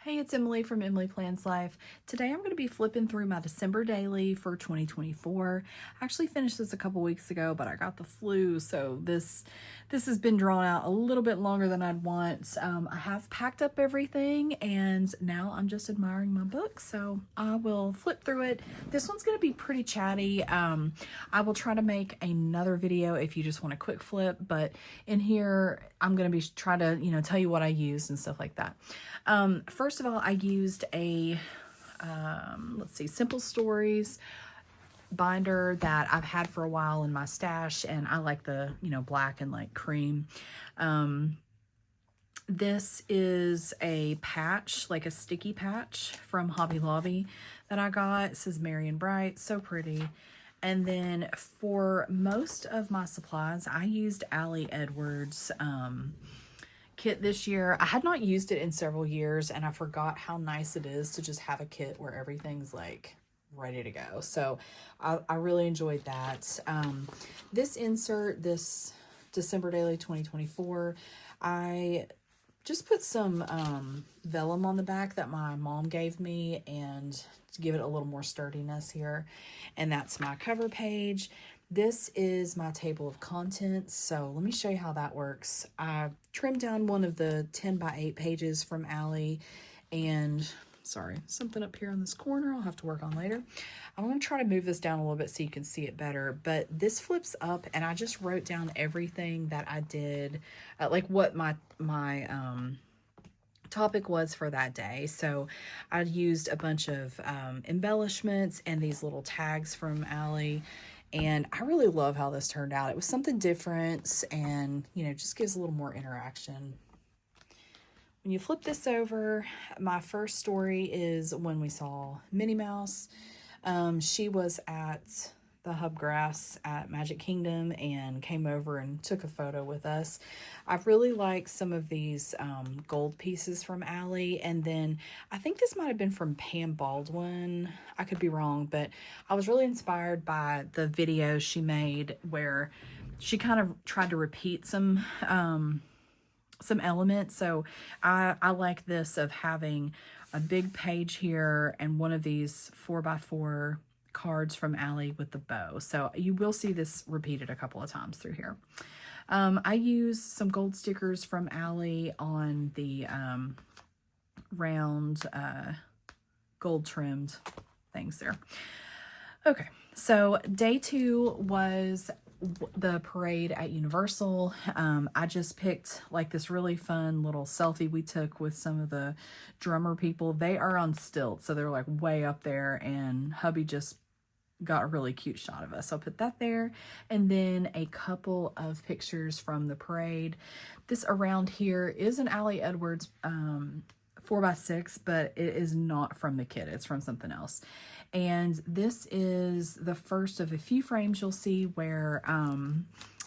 Hey, it's Emily from Emily Plans Life. Today I'm going to be flipping through my December daily for 2024. I actually finished this a couple weeks ago, but I got the flu, so this has been drawn out a little bit longer than I'd want. I have packed up everything, and now I'm just admiring my book, so I will flip through it. This one's going to be pretty chatty. I will try to make another video if you just want a quick flip, but in here I'm going to be try to tell you what I used and stuff like that. First of all, I used a, let's see, Simple Stories binder that I've had for a while in my stash, and I like the, black and like cream. This is a patch, like a sticky patch from Hobby Lobby that I got. It says Merry and Bright, so pretty. And then for most of my supplies, I used Allie Edwards' kit this year. I had not used it in several years, and I forgot how nice it is to just have a kit where everything's like ready to go. So I really enjoyed that. This insert, this December Daily 2024, I just put some vellum on the back that my mom gave me, and to give it a little more sturdiness here. And that's my cover page. This is my table of contents, so let me show you how that works. I trimmed down one of the 10 by 8 pages from Allie, and sorry, something up here in this corner I'll have to work on later. I'm going to try to move this down a little bit so you can see it better, but this flips up, and I just wrote down everything that I did, like what my topic was for that day. So I used a bunch of embellishments and these little tags from Allie. And I really love how this turned out. It was something different, and, just gives a little more interaction. When you flip this over, my first story is when we saw Minnie Mouse. She was at the Hubgrass at Magic Kingdom and came over and took a photo with us. I really like some of these gold pieces from Allie, and then I think this might have been from Pam Baldwin. I could be wrong, but I was really inspired by the video she made where she kind of tried to repeat some elements. So I like this of having a big page here and one of these 4x4 cards from Allie with the bow. So you will see this repeated a couple of times through here. I use some gold stickers from Allie on the round gold trimmed things there. Okay, so day 2 was the parade at Universal. I just picked like this really fun little selfie we took with some of the drummer people. They are on stilts, so they're like way up there, and hubby just got a really cute shot of us. So I'll put that there. And then a couple of pictures from the parade. This around here is an Allie Edwards 4x6, but it is not from the kit. It's from something else. And this is the first of a few frames you'll see where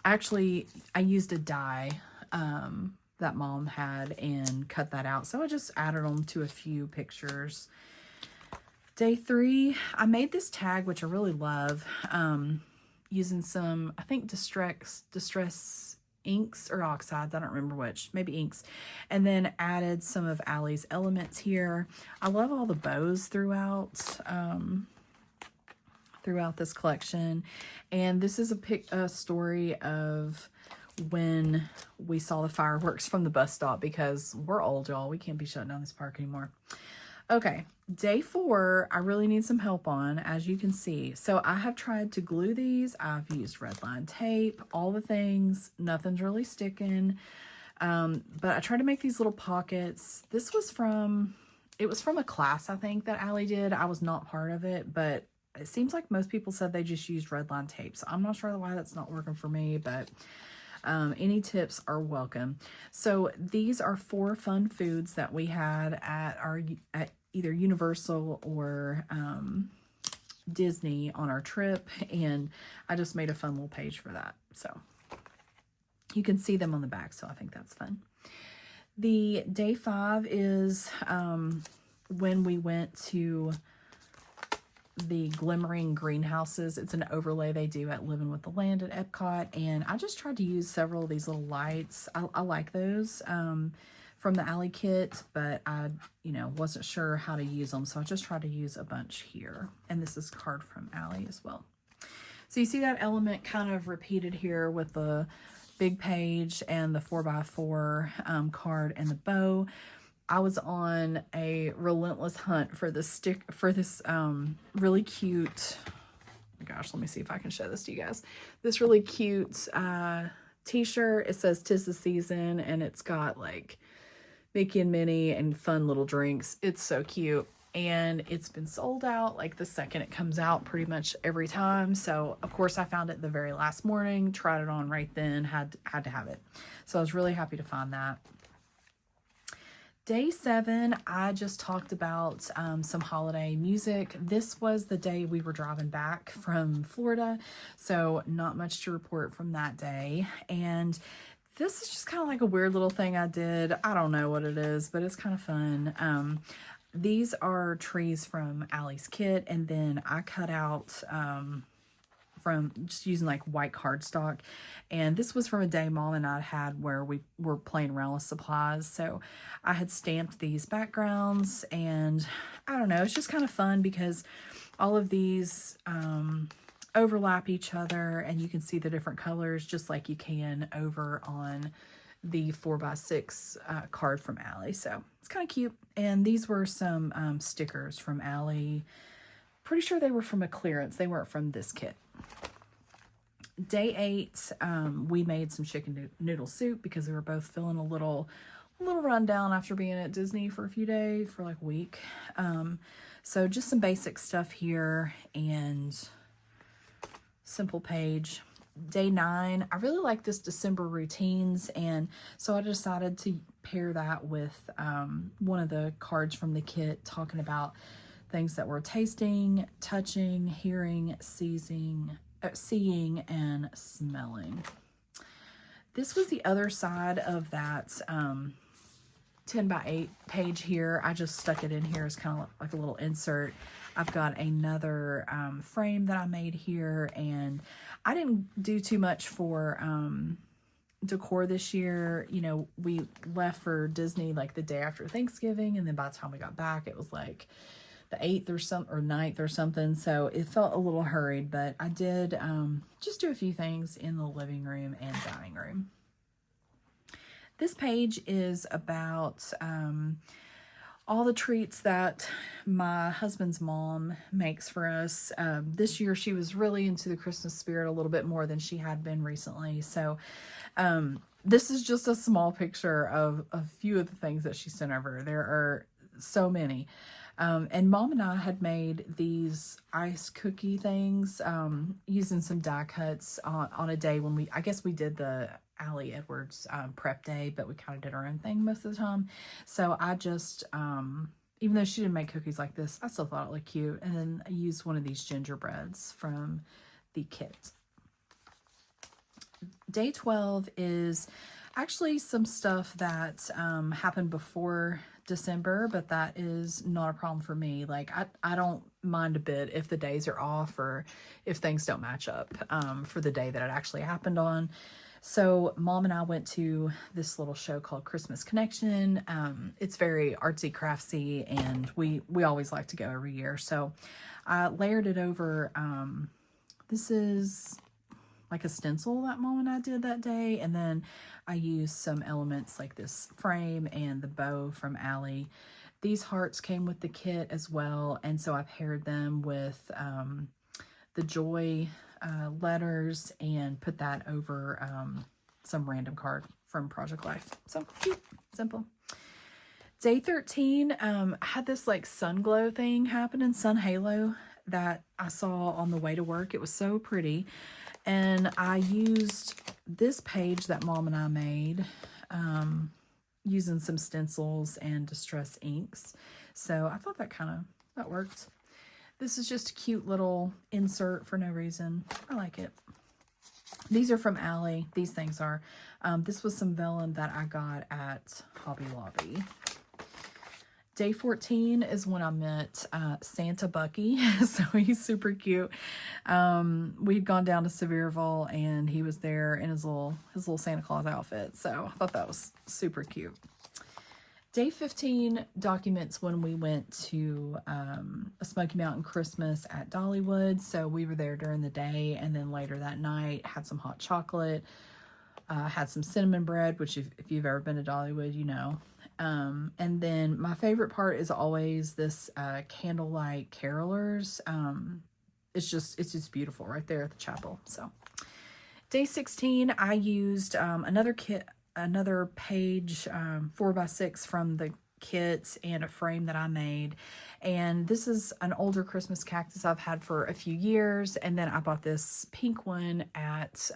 actually I used a die that mom had and cut that out. So I just added them to a few pictures. Day 3, I made this tag, which I really love, using some, I think, distress inks or oxides. I don't remember which, maybe inks. And then added some of Allie's elements here. I love all the bows throughout this collection. And this is a story of when we saw the fireworks from the bus stop, because we're old, y'all. We can't be shutting down this park anymore. Okay, day 4, I really need some help on, as you can see. So I have tried to glue these. I've used red line tape, all the things. Nothing's really sticking. But I tried to make these little pockets. This was from a class, I think, that Allie did. I was not part of it, but it seems like most people said they just used red line tape. So I'm not sure why that's not working for me, but any tips are welcome. So these are 4 fun foods that we had at either Universal or Disney on our trip, and I just made a fun little page for that. So you can see them on the back, so I think that's fun. The day 5 is when we went to the glimmering greenhouses. It's an overlay they do at Living with the Land at Epcot, and I just tried to use several of these little lights. I like those from the Alley kit, but I, wasn't sure how to use them. So I just tried to use a bunch here. And this is a card from Alley as well. So you see that element kind of repeated here with the big page and the 4x4 card and the bow. I was on a relentless hunt for this really cute, gosh, let me see if I can show this to you guys. This really cute t-shirt. It says "'Tis the Season," and it's got like Mickey and Minnie and fun little drinks. It's so cute. And it's been sold out like the second it comes out pretty much every time. So of course I found it the very last morning, tried it on right then, had to have it. So I was really happy to find that. Day 7, I just talked about some holiday music. This was the day we were driving back from Florida, so not much to report from that day. And this is just kind of like a weird little thing I did. I don't know what it is, but it's kind of fun. These are trees from Allie's kit, and then I cut out from just using like white cardstock. And this was from a day Mom and I had where we were playing around with supplies. So I had stamped these backgrounds, and I don't know, it's just kind of fun because all of these overlap each other, and you can see the different colors just like you can over on the 4x6 card from Alley. So it's kind of cute. And these were some stickers from Alley. Pretty sure they were from a clearance. They weren't from this kit. Day 8, we made some chicken noodle soup because we were both feeling a little run down after being at Disney for a few days, for like a week. So just some basic stuff here and simple page. Day 9, I really like this December routines, and so I decided to pair that with one of the cards from the kit talking about things that we're tasting, touching, hearing, seeing, and smelling. This was the other side of that 10x8 page here. I just stuck it in here as kind of like a little insert. I've got another frame that I made here, and I didn't do too much for decor this year. We left for Disney like the day after Thanksgiving, and then by the time we got back, it was like the 8th or 9th or something. So it felt a little hurried, but I did just do a few things in the living room and dining room. This page is about all the treats that my husband's mom makes for us. This year she was really into the Christmas spirit a little bit more than she had been recently. So this is just a small picture of a few of the things that she sent over. There are so many. And Mom and I had made these ice cookie things using some die cuts on a day when I guess we did the Allie Edwards prep day, but we kind of did our own thing most of the time. So I just, even though she didn't make cookies like this, I still thought it looked cute. And then I used one of these gingerbreads from the kit. Day 12 is actually some stuff that happened before December, but that is not a problem for me. Like I don't mind a bit if the days are off or if things don't match up for the day that it actually happened on. So Mom and I went to this little show called Christmas Connection. It's very artsy craftsy, and we always like to go every year. So I layered it over. This is like a stencil that Mom and I did that day. And then I used some elements like this frame and the bow from Allie. These hearts came with the kit as well. And so I paired them with the joy letters and put that over some random card from Project Life. So cute, simple. Day 13, I had this like sun glow thing happening, sun halo, that I saw on the way to work. It was so pretty. And I used this page that Mom and I made using some stencils and distress inks. So I thought that worked. This is just a cute little insert for no reason. I like it. These are from Allie. These things are. This was some vellum that I got at Hobby Lobby. Day 14 is when I met Santa Bucky. So he's super cute. We'd gone down to Sevierville, and he was there in his little Santa Claus outfit. So I thought that was super cute. Day 15 documents when we went to a Smoky Mountain Christmas at Dollywood. So we were there during the day, and then later that night had some hot chocolate, had some cinnamon bread, which if you've ever been to Dollywood, you know. And then my favorite part is always this candlelight carolers. It's just beautiful right there at the chapel. So day 16, I used another page 4x6 from the kit and a frame that I made. And this is an older Christmas cactus I've had for a few years. And then I bought this pink one at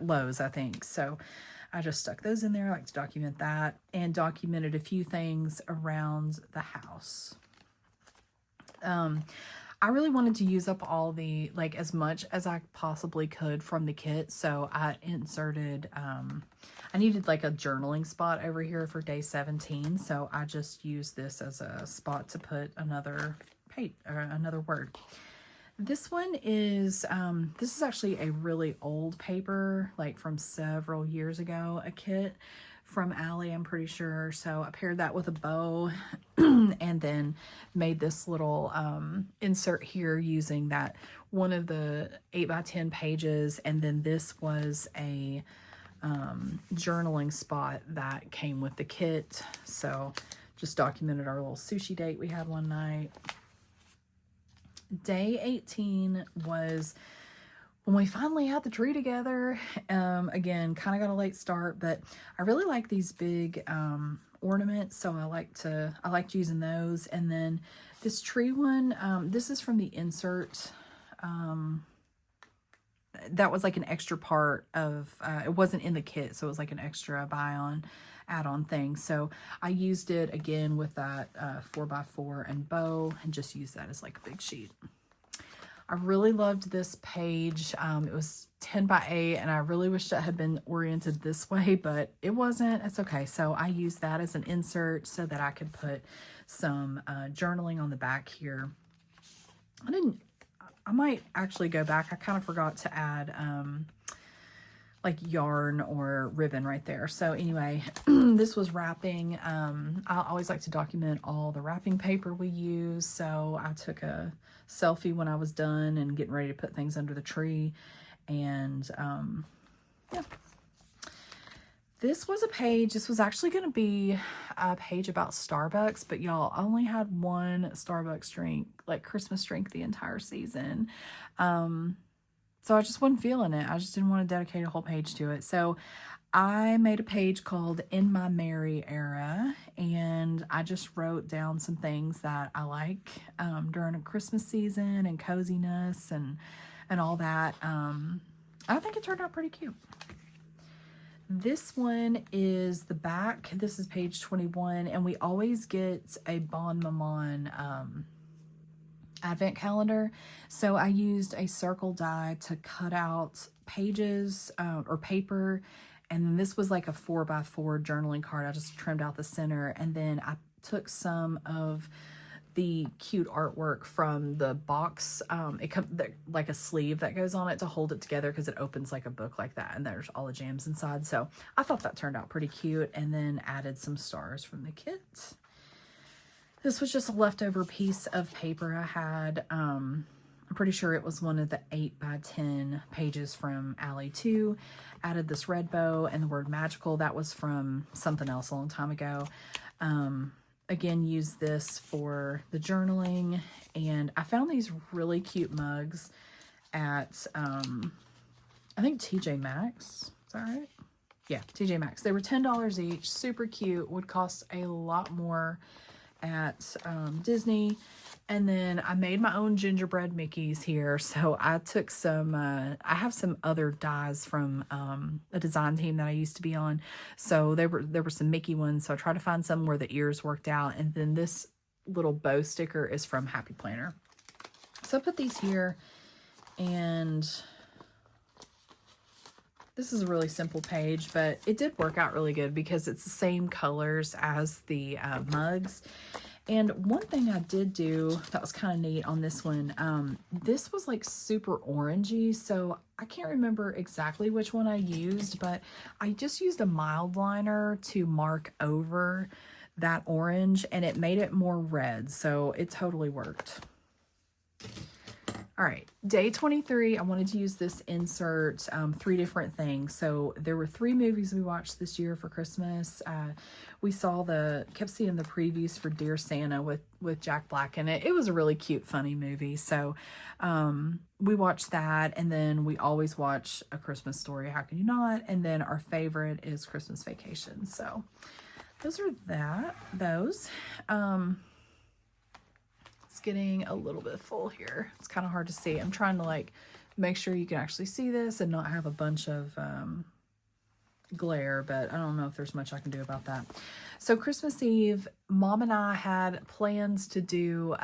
Lowe's, I think. So I just stuck those in there. I like to document that, and documented a few things around the house. I really wanted to use up all the, like, as much as I possibly could from the kit. So I inserted, I needed like a journaling spot over here for day 17. So I just used this as a spot to put another page or another word. This one is, this is actually a really old paper, like from several years ago, a kit from Allie, I'm pretty sure. So I paired that with a bow and then made this little insert here using that one of the 8x10 pages. And then this was a journaling spot that came with the kit. So just documented our little sushi date we had one night. Day 18 was when we finally had the tree together. Again, kind of got a late start, but I really like these big ornaments, so I liked using those. And then this tree one, this is from the insert. That was like an extra part of, it wasn't in the kit, so it was like an extra buy-on, add-on thing. So I used it again with that 4x4 and bow, and just used that as like a big sheet. I really loved this page. It was 10x8, and I really wished it had been oriented this way, but it wasn't. It's okay. So I used that as an insert so that I could put some journaling on the back here. I might actually go back. I kind of forgot to add like yarn or ribbon right there. So anyway, this was wrapping. I always like to document all the wrapping paper we use. So I took a selfie when I was done and getting ready to put things under the tree. And yeah. This was a page, this was actually going to be a page about Starbucks, but y'all, I only had one Starbucks drink, like Christmas drink, the entire season. So I just wasn't feeling it. I just didn't want to dedicate a whole page to it. So I made a page called In My Merry Era, and I just wrote down some things that I like during a Christmas season and coziness and all that. I think it turned out pretty cute. This one is the back. This is page 21, and we always get a Bon Maman advent calendar. So I used a circle die to cut out pages or paper, and then this was like a 4x4 journaling card. I just trimmed out the center, and then I took some of the cute artwork from the box. It comes like a sleeve that goes on it to hold it together because it opens like a book like that, and there's all the jams inside. So I thought that turned out pretty cute, and then added some stars from the kit. This was just a leftover piece of paper I had. I'm pretty sure it was one of the 8x10 pages from Allie 2. Added this red bow and the word magical. That was from something else a long time ago. Again, use this for the journaling, and I found these really cute mugs at, I think TJ Maxx, is that right? Yeah, TJ Maxx. They were $10 each, super cute, would cost a lot more at Disney. And then I made my own gingerbread Mickeys here. So I took some, I have some other dies from a design team that I used to be on. So there were some Mickey ones. So I tried to find some where the ears worked out. And then this little bow sticker is from Happy Planner. So I put these here, and this is a really simple page, but it did work out really good because it's the same colors as the mugs. And one thing I did do that was kind of neat on this one, this was like super orangey, so I can't remember exactly which one I used, but I just used a mild liner to mark over that orange, and it made it more red, so it totally worked. All right, day 23, I wanted to use this insert, 3 different things. So there were 3 movies we watched this year for Christmas. We kept seeing the previews for Dear Santa with Jack Black in it. It was a really cute, funny movie. So we watched that, and then we always watch A Christmas Story, How Can You Not? And then our favorite is Christmas Vacation. So those are those. Getting a little bit full here. It's kind of hard to see. I'm trying to like make sure you can actually see this and not have a bunch of glare, but I don't know if there's much I can do about that. So Christmas Eve, Mom and I had plans to do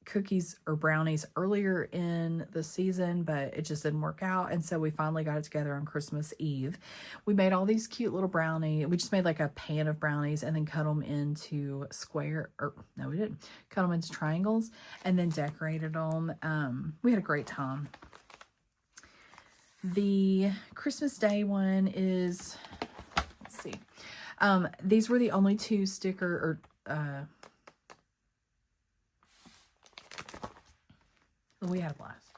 cookies or brownies earlier in the season, but it just didn't work out, and so we finally got it together on Christmas Eve. We made all these cute little we just made like a pan of brownies and then cut them into we didn't cut them into triangles and then decorated them. We had a great time. The Christmas Day one is, let's see, these were the only 2 sticker or we had a blast.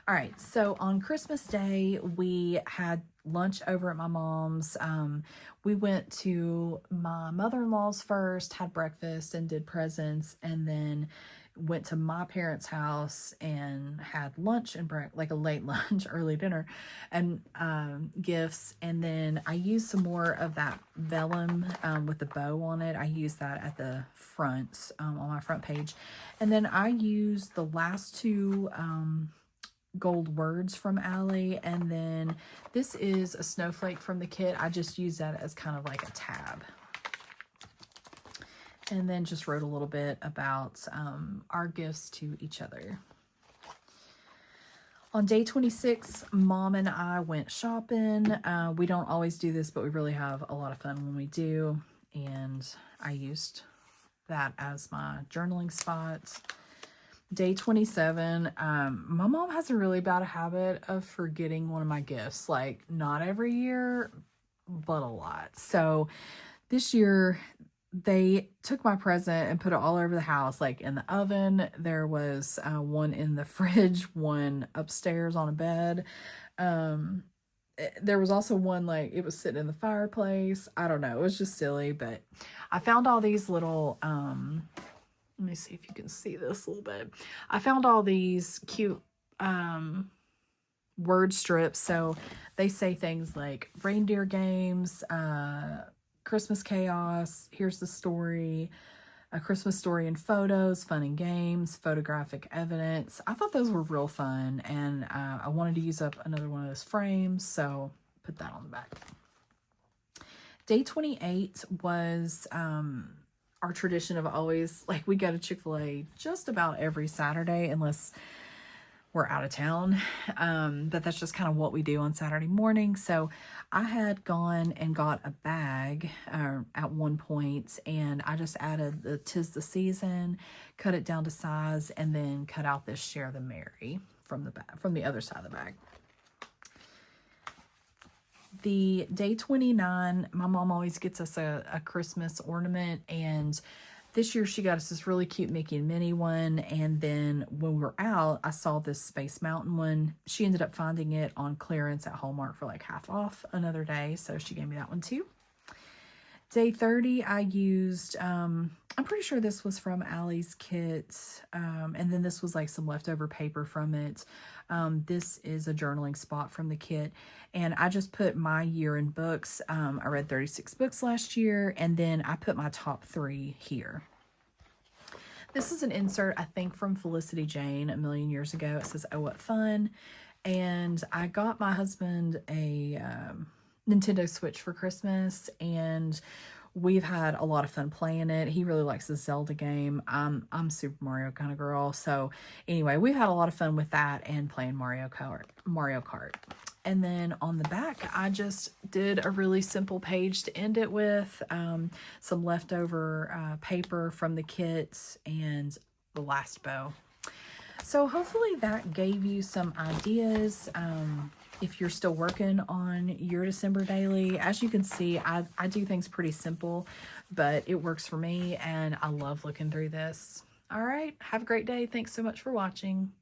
All right, so on Christmas Day, we had lunch over at my mom's. We went to my mother-in-law's first, had breakfast and did presents, and then went to my parents' house and had lunch and like a late lunch, early dinner, and gifts. And then I used some more of that vellum with the bow on it. I used that at the front, on my front page. And then I used the last 2 gold words from Allie, and then this is a snowflake from the kit. I just used that as kind of like a tab. And then just wrote a little bit about our gifts to each other. On day 26, Mom and I went shopping. We don't always do this, but we really have a lot of fun when we do. And I used that as my journaling spot. Day 27, my mom has a really bad habit of forgetting one of my gifts. Like, not every year, but a lot. So this year, they took my present and put it all over the house, like in the oven. There was one in the fridge, one upstairs on a bed. There was also one, like, it was sitting in the fireplace. I don't know. It was just silly, but I found all these little, let me see if you can see this a little bit. I found all these cute word strips. So they say things like reindeer games, Christmas chaos, here's the story, a Christmas story and photos, fun and games, photographic evidence. I thought those were real fun, and I wanted to use up another one of those frames, so put that on the back. Day 28 was our tradition of always, like, we go to Chick-fil-A just about every Saturday unless we're out of town, but that's just kind of what we do on Saturday morning. So I had gone and got a bag at one point, and I just added the 'Tis the Season, cut it down to size, and then cut out this Share the Merry from the other side of the bag. The day 29, my mom always gets us a Christmas ornament, and this year she got us this really cute Mickey and Minnie one, and then when we were out, I saw this Space Mountain one. She ended up finding it on clearance at Hallmark for like half off another day, so she gave me that one too. Day 30, I used, I'm pretty sure this was from Allie's kit, and then this was like some leftover paper from it. This is a journaling spot from the kit, and I just put my year in books. I read 36 books last year, and then I put my top 3 here. This is an insert, I think, from Felicity Jane a million years ago. It says, "Oh, what fun." And I got my husband a Nintendo Switch for Christmas, and we've had a lot of fun playing it. He really likes the Zelda game. I'm Super Mario kind of girl. So anyway, we've had a lot of fun with that and playing Mario Kart. And then on the back, I just did a really simple page to end it with, some leftover paper from the kit and the last bow. So hopefully that gave you some ideas. If you're still working on your December daily, as you can see, I do things pretty simple, but it works for me and I love looking through this. All right, have a great day. Thanks so much for watching.